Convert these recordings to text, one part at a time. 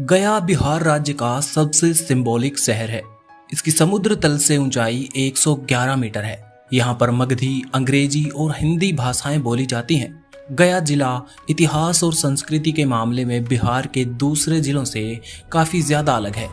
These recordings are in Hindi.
गया बिहार राज्य का सबसे सिंबॉलिक शहर है। इसकी समुद्र तल से ऊंचाई 111 मीटर है। यहाँ पर मगधी, अंग्रेजी और हिंदी भाषाएं बोली जाती हैं। गया जिला इतिहास और संस्कृति के मामले में बिहार के दूसरे जिलों से काफ़ी ज़्यादा अलग है।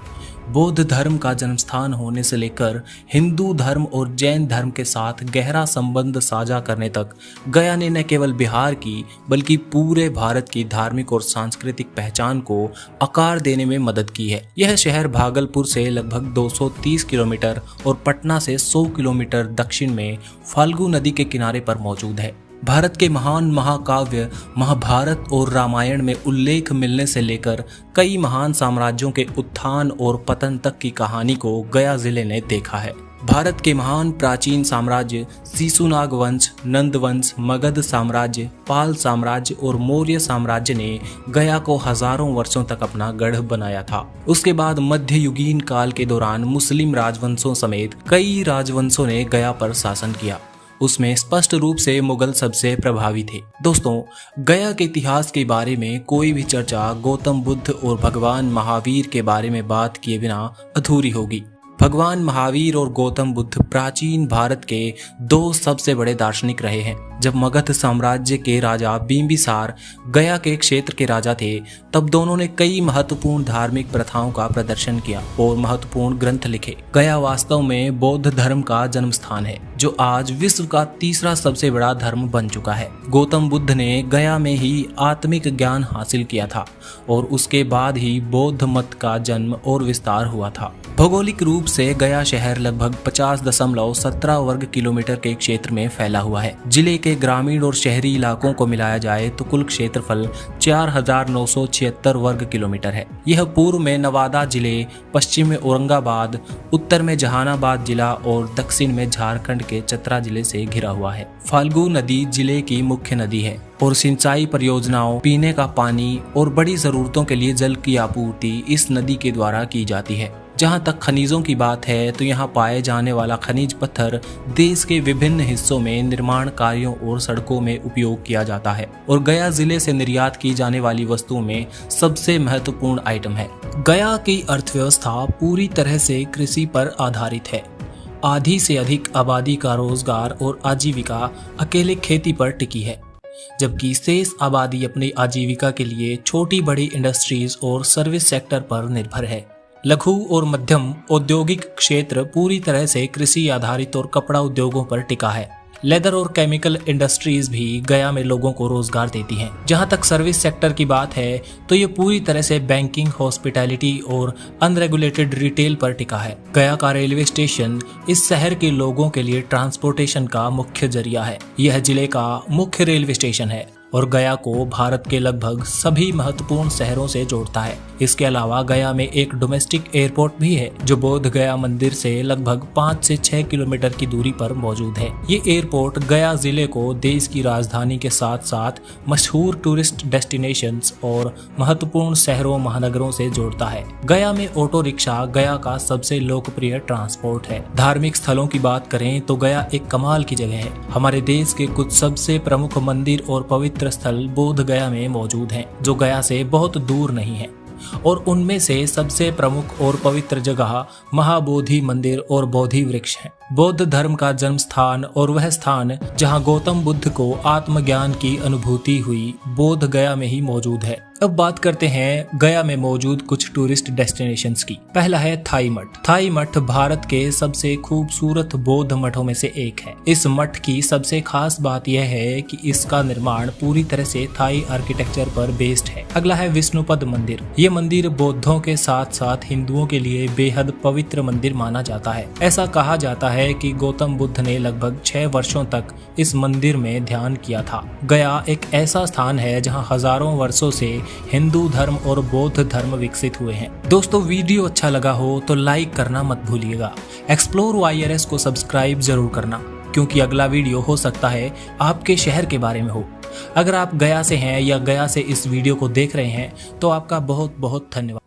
बौद्ध धर्म का जन्मस्थान होने से लेकर हिंदू धर्म और जैन धर्म के साथ गहरा संबंध साझा करने तक गया ने न केवल बिहार की बल्कि पूरे भारत की धार्मिक और सांस्कृतिक पहचान को आकार देने में मदद की है। यह शहर भागलपुर से लगभग 230 किलोमीटर और पटना से 100 किलोमीटर दक्षिण में फाल्गु नदी के किनारे पर मौजूद है। भारत के महान महाकाव्य महाभारत और रामायण में उल्लेख मिलने से लेकर कई महान साम्राज्यों के उत्थान और पतन तक की कहानी को गया जिले ने देखा है। भारत के महान प्राचीन साम्राज्य शिशुनाग वंश, नंद वंश, मगध साम्राज्य, पाल साम्राज्य और मौर्य साम्राज्य ने गया को हजारों वर्षों तक अपना गढ़ बनाया था। उसके बाद मध्ययुगीन काल के दौरान मुस्लिम राजवंशों समेत कई राजवंशों ने गया पर शासन किया। उसमें स्पष्ट रूप से मुगल सबसे प्रभावी थे। दोस्तों, गया के इतिहास के बारे में कोई भी चर्चा गौतम बुद्ध और भगवान महावीर के बारे में बात किए बिना अधूरी होगी। भगवान महावीर और गौतम बुद्ध प्राचीन भारत के दो सबसे बड़े दार्शनिक रहे हैं। जब मगध साम्राज्य के राजा बिंबिसार गया के क्षेत्र के राजा थे, तब दोनों ने कई महत्वपूर्ण धार्मिक प्रथाओं का प्रदर्शन किया और महत्वपूर्ण ग्रंथ लिखे। गया वास्तव में बौद्ध धर्म का जन्म स्थान है, जो आज विश्व का तीसरा सबसे बड़ा धर्म बन चुका है। गौतम बुद्ध ने गया में ही आत्मिक ज्ञान हासिल किया था और उसके बाद ही बौद्ध मत का जन्म और विस्तार हुआ था। भौगोलिक रूप से गया शहर लगभग 50.17 वर्ग किलोमीटर के क्षेत्र में फैला हुआ है। जिले के ग्रामीण और शहरी इलाकों को मिलाया जाए तो कुल क्षेत्रफल 4,976 वर्ग किलोमीटर है। यह पूर्व में नवादा जिले, पश्चिम में औरंगाबाद, उत्तर में जहानाबाद जिला और दक्षिण में झारखंड के चतरा जिले से घिरा हुआ है। फाल्गु नदी जिले की मुख्य नदी है और सिंचाई परियोजनाओं, पीने का पानी और बड़ी जरूरतों के लिए जल की आपूर्ति इस नदी के द्वारा की जाती है। जहाँ तक खनिजों की बात है तो यहाँ पाए जाने वाला खनिज पत्थर देश के विभिन्न हिस्सों में निर्माण कार्यों और सड़कों में उपयोग किया जाता है और गया जिले से निर्यात की जाने वाली वस्तुओं में सबसे महत्वपूर्ण आइटम है। गया की अर्थव्यवस्था पूरी तरह से कृषि पर आधारित है। आधी से अधिक आबादी का रोजगार और आजीविका अकेले खेती पर टिकी है, जबकि शेष आबादी अपनी आजीविका के लिए छोटी बड़ी इंडस्ट्रीज और सर्विस सेक्टर पर निर्भर है। लघु और मध्यम औद्योगिक क्षेत्र पूरी तरह से कृषि आधारित और कपड़ा उद्योगों पर टिका है। लेदर और केमिकल इंडस्ट्रीज भी गया में लोगों को रोजगार देती हैं। जहां तक सर्विस सेक्टर की बात है तो ये पूरी तरह से बैंकिंग, हॉस्पिटैलिटी और अनरेगुलेटेड रिटेल पर टिका है। गया का रेलवे स्टेशन इस शहर के लोगों के लिए ट्रांसपोर्टेशन का मुख्य जरिया है। यह जिले का मुख्य रेलवे स्टेशन है और गया को भारत के लगभग सभी महत्वपूर्ण शहरों से जोड़ता है। इसके अलावा गया में एक डोमेस्टिक एयरपोर्ट भी है, जो बोध गया मंदिर से लगभग 5 से 6 किलोमीटर की दूरी पर मौजूद है। ये एयरपोर्ट गया जिले को देश की राजधानी के साथ साथ मशहूर टूरिस्ट डेस्टिनेशंस और महत्वपूर्ण शहरों महानगरों से जोड़ता है। गया में ऑटो रिक्शा गया का सबसे लोकप्रिय ट्रांसपोर्ट है। धार्मिक स्थलों की बात करें तो गया एक कमाल की जगह है। हमारे देश के कुछ सबसे प्रमुख मंदिर और पवित्र स्थल बोध गया में मौजूद हैं, जो गया से बहुत दूर नहीं है। और उनमें से सबसे प्रमुख और पवित्र जगह महाबोधि मंदिर और बोधि वृक्ष है। बौद्ध धर्म का जन्म स्थान और वह स्थान जहां गौतम बुद्ध को आत्मज्ञान की अनुभूति हुई, बोध गया में ही मौजूद है। अब बात करते हैं गया में मौजूद कुछ टूरिस्ट डेस्टिनेशंस की। पहला है थाई मठ। थाई मठ भारत के सबसे खूबसूरत बौद्ध मठों में से एक है। इस मठ की सबसे खास बात यह है कि इसका निर्माण पूरी तरह से थाई आर्किटेक्चर पर बेस्ड है। अगला है विष्णुपद मंदिर। ये मंदिर बौद्धों के साथ साथ हिंदुओं के लिए बेहद पवित्र मंदिर माना जाता है। ऐसा कहा जाता है कि गौतम बुद्ध ने लगभग 6 वर्षों तक इस मंदिर में ध्यान किया था। गया एक ऐसा स्थान है जहां हजारों वर्षों से हिंदू धर्म और बौद्ध धर्म विकसित हुए हैं। दोस्तों, वीडियो अच्छा लगा हो तो लाइक करना मत भूलिएगा। एक्सप्लोर वाईआरएस को सब्सक्राइब जरूर करना, क्योंकि अगला वीडियो हो सकता है आपके शहर के बारे में हो। अगर आप गया से हैं या गया से इस वीडियो को देख रहे हैं तो आपका बहुत बहुत धन्यवाद।